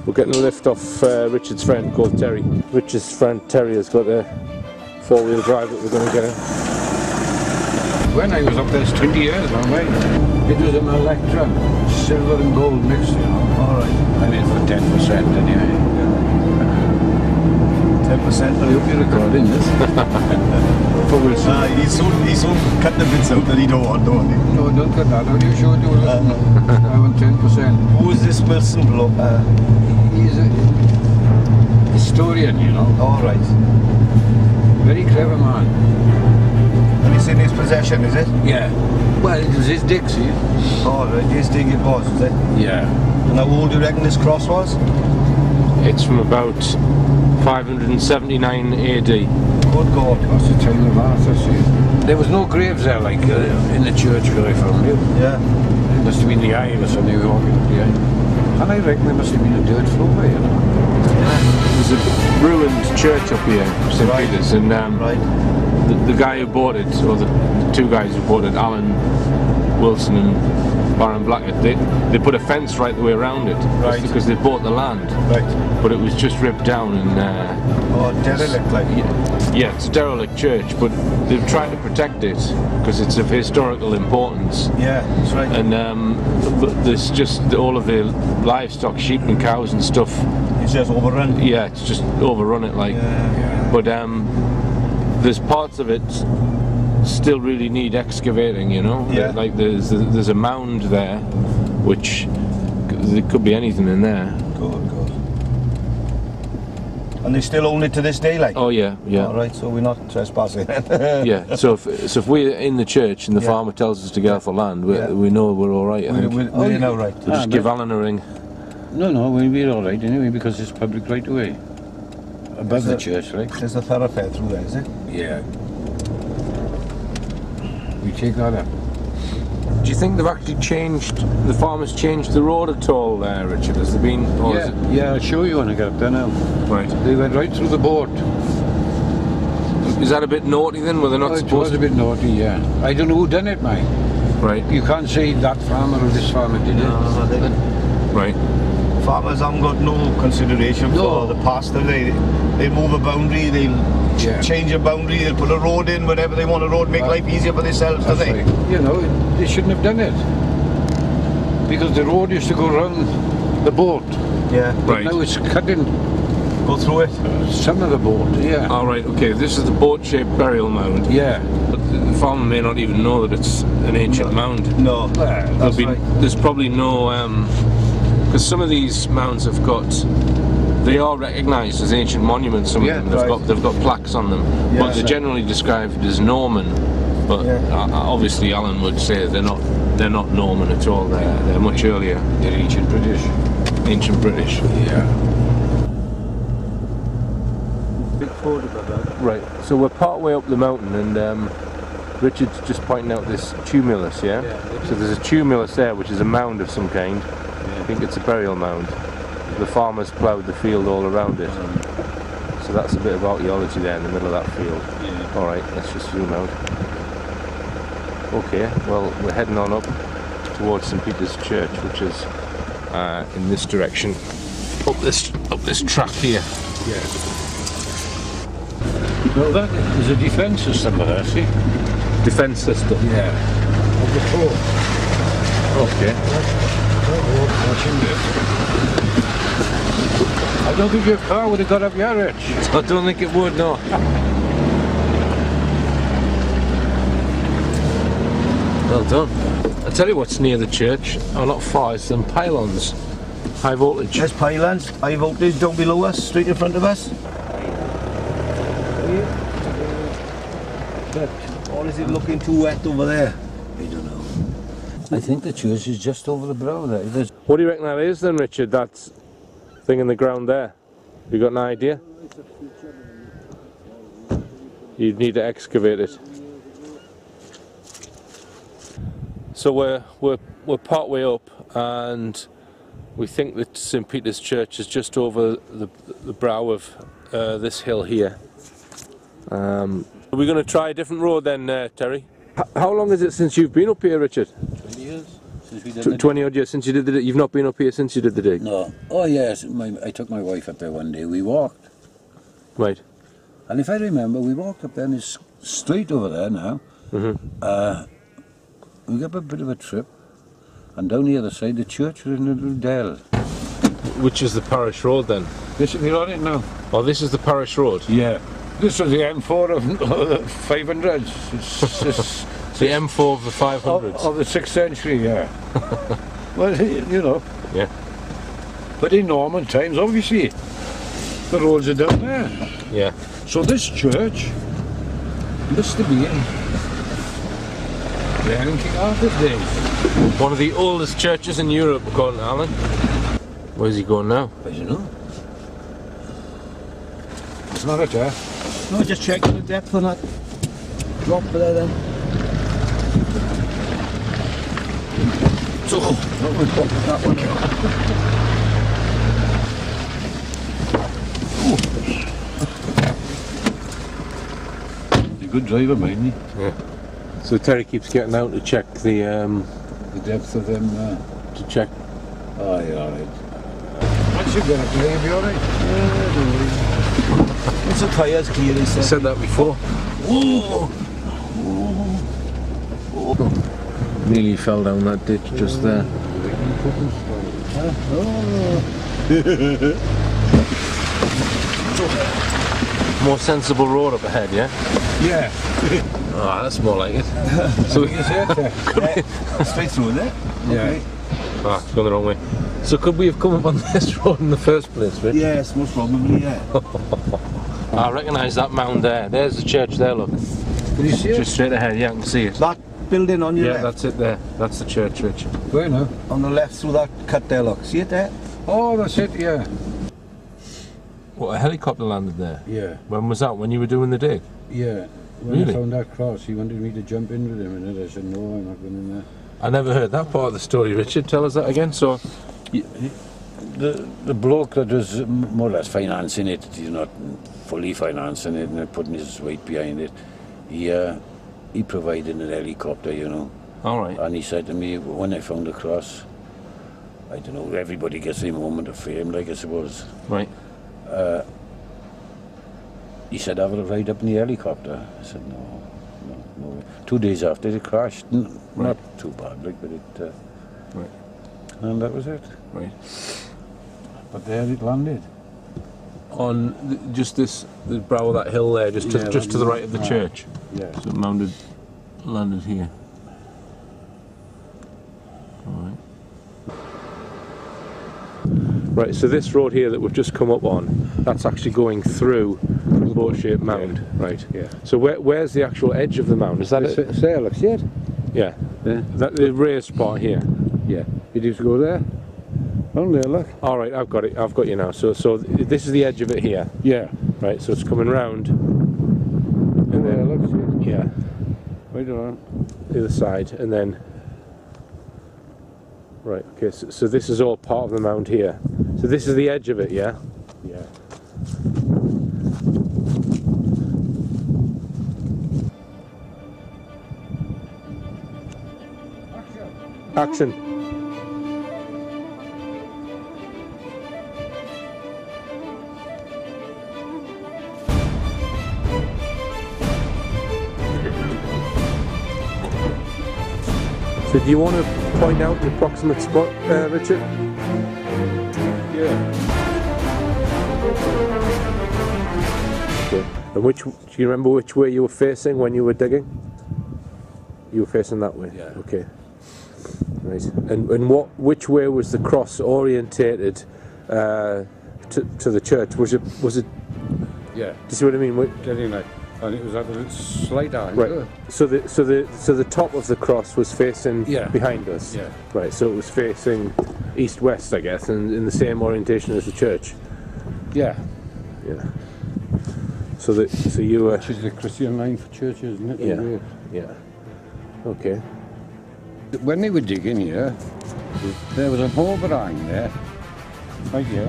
We're getting a lift off Richard's friend called Terry. Richard's friend Terry has got a four-wheel drive that we're going to get in. When I was up there, it's 20 years now, mate. It was an electrum, silver and gold mixed, you know. Alright. I mean, for 10% anyway. 10%, I hope you're recording this. He's so cut the bits out that he don't want, don't he? No, don't cut that out, you sure do. I want 10%. Who is this person? He's a historian, you know. Alright. Very clever man. And it's in his possession, is it? Yeah. Well, it was his dig, see? Alright, his dig it was, is it? Yeah. And how old do you reckon this cross was? It's from about 579 AD. Good God. That's the time of Athur, see? There was no graves there, like, in the church where I found it. Yeah. It must have been the eye or something walking up the eye. And I reckon there must have been a dirt floor, you know. There's a ruined church up here, St Peters, and the guy who bought it, or the two guys who bought it, Alan Wilson and Baron Blackett, they put a fence right the way around it, because they bought the land. Right. But it was just ripped down and derelict, like. Yeah, it's a derelict church, but they've tried to protect it because it's of historical importance. Yeah, that's right. And there's just all of the livestock, sheep and cows and stuff. It's just overrun. Yeah, it's just overrun it, like. Yeah. But there's parts of it still really need excavating, you know. Yeah. Like there's a mound there, which there could be anything in there. Good. And they still own it to this day, like? Oh yeah, yeah. Alright, so we're not trespassing. Yeah, so if we're in the church and the farmer tells us to get off the land, we know we're alright, I think. We're now right. We'll just give Alan a ring. No, we're alright anyway, because it's public right away. Above the church, right? There's a thoroughfare through there, is it? Yeah. We take that up. Do you think they've actually the farmers changed the road at all there, Richard? Has there been... Yeah, I'll show you when I get up there now. Right. They went right through the boat. Is that a bit naughty then? Were they not supposed to? It was a bit naughty, yeah. I don't know who done it, mate. Right. You can't say that farmer or this farmer did it. No, they didn't. Right. Farmers haven't got no consideration for the past. They move a boundary, they'll change a boundary, they'll put a road in, whatever they want a road, make life easier for themselves, do they? Right. You know, they shouldn't have done it. Because the road used to go around the boat. Yeah. Right. Now it's cutting. Go through it? Some of the boat, yeah. All right, okay, this is the boat-shaped burial mound. Yeah. But the farmer may not even know that it's an ancient mound. No, that's right. There's probably no... because some of these mounds have got... They are recognised as ancient monuments, some of them. They've got plaques on them. Yeah, but they're generally described as Norman. But obviously Alan would say they're not Norman at all, they're much earlier. They're ancient British. Ancient British. Yeah. Big photograph of that. Right, so we're part way up the mountain and Richard's just pointing out this tumulus, yeah? So there's a tumulus there which is a mound of some kind. I think it's a burial mound. The farmers ploughed the field all around it. So that's a bit of archaeology there in the middle of that field. Yeah. Alright, let's just zoom out. Okay, well we're heading on up towards St Peters Church, which is in this direction. Up this track here. Yeah. Well, that is a defence system there, see? Defence system? Yeah. Of the fort. Okay. Watching this. I don't think your car would have got up your edge. I don't think it would, no. Well done. I'll tell you what's near the church, or not far, it's some pylons. High voltage. There's pylons, high voltage down below us, straight in front of us. But, or is it looking too wet over there? I don't know. I think the church is just over the brow there. What do you reckon that is then, Richard, that thing in the ground there? You got an idea? You'd need to excavate it. So we're part way up and we think that St Peter's Church is just over the brow of this hill here. Are we going to try a different road then, Terry? How long is it since you've been up here, Richard? 20 years. since we did the 20 odd years since you did the dig? You've not been up here since you did the dig? No. Oh yes, I took my wife up there one day. We walked. Right. And if I remember, we walked up there and it's straight over there now. We got a bit of a trip. And down the other side, the church was in a little dell. Which is the parish road then? This, you're on it now? Oh, this is the parish road? Yeah. This was the M4 of the 500s. The M4 of the 500s? Of the 6th century, yeah. Well, you know. Yeah. But in Norman times, obviously, the roads are down there. Yeah. So this church must have been there in King Arthur's days. One of the oldest churches in Europe, according to Alan. Where's he going now? I don't know. It's not a there. No, just checking the depth on that drop there then. So, that one. He's a good driver, mind you. Yeah. So Terry keeps getting out to check the depth of them. To check. Oh, yeah, alright. Once you get up there, you'll be alright. It's the tyres clear, he said. Said that before. Oh. Nearly fell down that ditch just there. More sensible road up ahead, yeah? Yeah. Ah, that's more like it. So you said Straight through there? Yeah. Okay. Ah, it's going the wrong way. So could we have come up on this road in the first place, Rich? Yes, most probably, yeah. I recognise that mound there. There's the church there, look. Can you see it? Just straight ahead, yeah, I can see it. That building on your Yeah, left? that's it there. That's the church, Rich. Where now? On the left through that cut there, look. See it there? Oh, that's it, yeah. What, a helicopter landed there? Yeah. When was that? When you were doing the dig? Yeah. When Really? I found that cross, he wanted me to jump in with him, and I said, no, I'm not going in there. I never heard that part of the story, Richard. Tell us that again. So, The bloke that was more or less financing it, he's not fully financing it and putting his weight behind it, he provided an helicopter, you know. all right. And he said to me, when I found the cross, I don't know, everybody gets a moment of fame, like I suppose. Right. He said, have a ride up in the helicopter. I said, no. 2 days after it crashed, not too bad, like, but it... Right. And that was it. Right. But there it landed. On just the brow of that hill there, just to the right of the church. Yeah. So it landed here. All right. Right, so this road here that we've just come up on, that's actually going through the boat-shaped mound, right? Yeah. So where's the actual edge of the mound? Is that it? There, look, see it? Yeah. Yeah. That the raised part here. Yeah. You just go there. Oh, there, look. All right, I've got it. I've got you now. So this is the edge of it here. Yeah. Right. So it's coming round. And There, then look, see it? yeah, Right on. the other side, and then. Right. Okay. So this is all part of the mound here. So this is the edge of it, yeah. Yeah. Action. So do you want to point out the approximate spot, Richard? Yeah. Okay. And do you remember which way you were facing when you were digging? You were facing that way? Yeah. Okay. Right. And which way was the cross orientated to the church? Was it? Yeah. Do you see what I mean? Getting like, and it was at a slight angle. Right. So the top of the cross was facing behind us. Yeah. Right. So it was facing east-west, I guess, and in the same orientation as the church. Yeah. Yeah. So you were. Which is the Christian line for churches, isn't it? Yeah. Yeah. Okay. When they were digging here, there was an overhang there. Right here.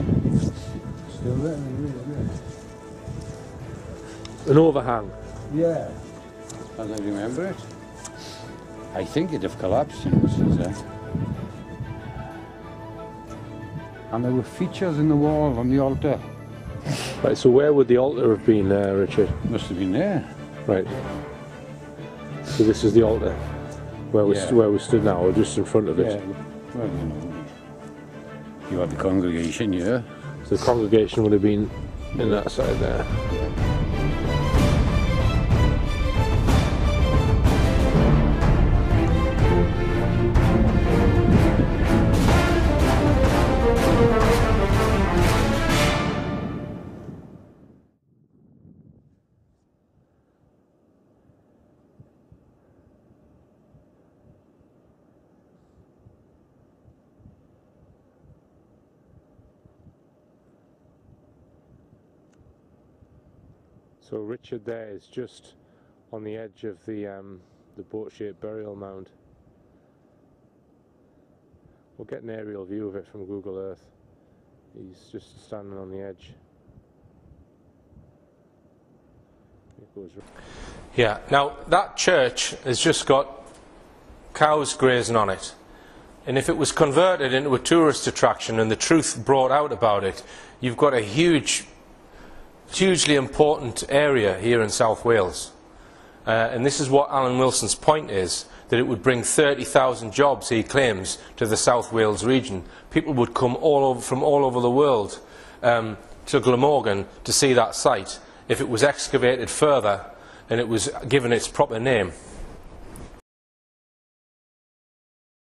Still there, isn't it? An overhang. Yeah. As I remember it. I think it'd have collapsed, you know, since then. And there were features in the wall on the altar. Right, so where would the altar have been, Richard? Must have been there. Right. So this is the altar, where we stood now, or just in front of it. Yeah. Well, you know, you had the congregation here. So the congregation would have been in that side there. So Richard there is just on the edge of the boat-shaped burial mound. We'll get an aerial view of it from Google Earth. He's just standing on the edge. Yeah, now that church has just got cows grazing on it. And if it was converted into a tourist attraction and the truth brought out about it, you've got a hugely important area here in South Wales. And this is what Alan Wilson's point is, that it would bring 30,000 jobs, he claims, to the South Wales region. People would come from all over the world to Glamorgan to see that site if it was excavated further and it was given its proper name.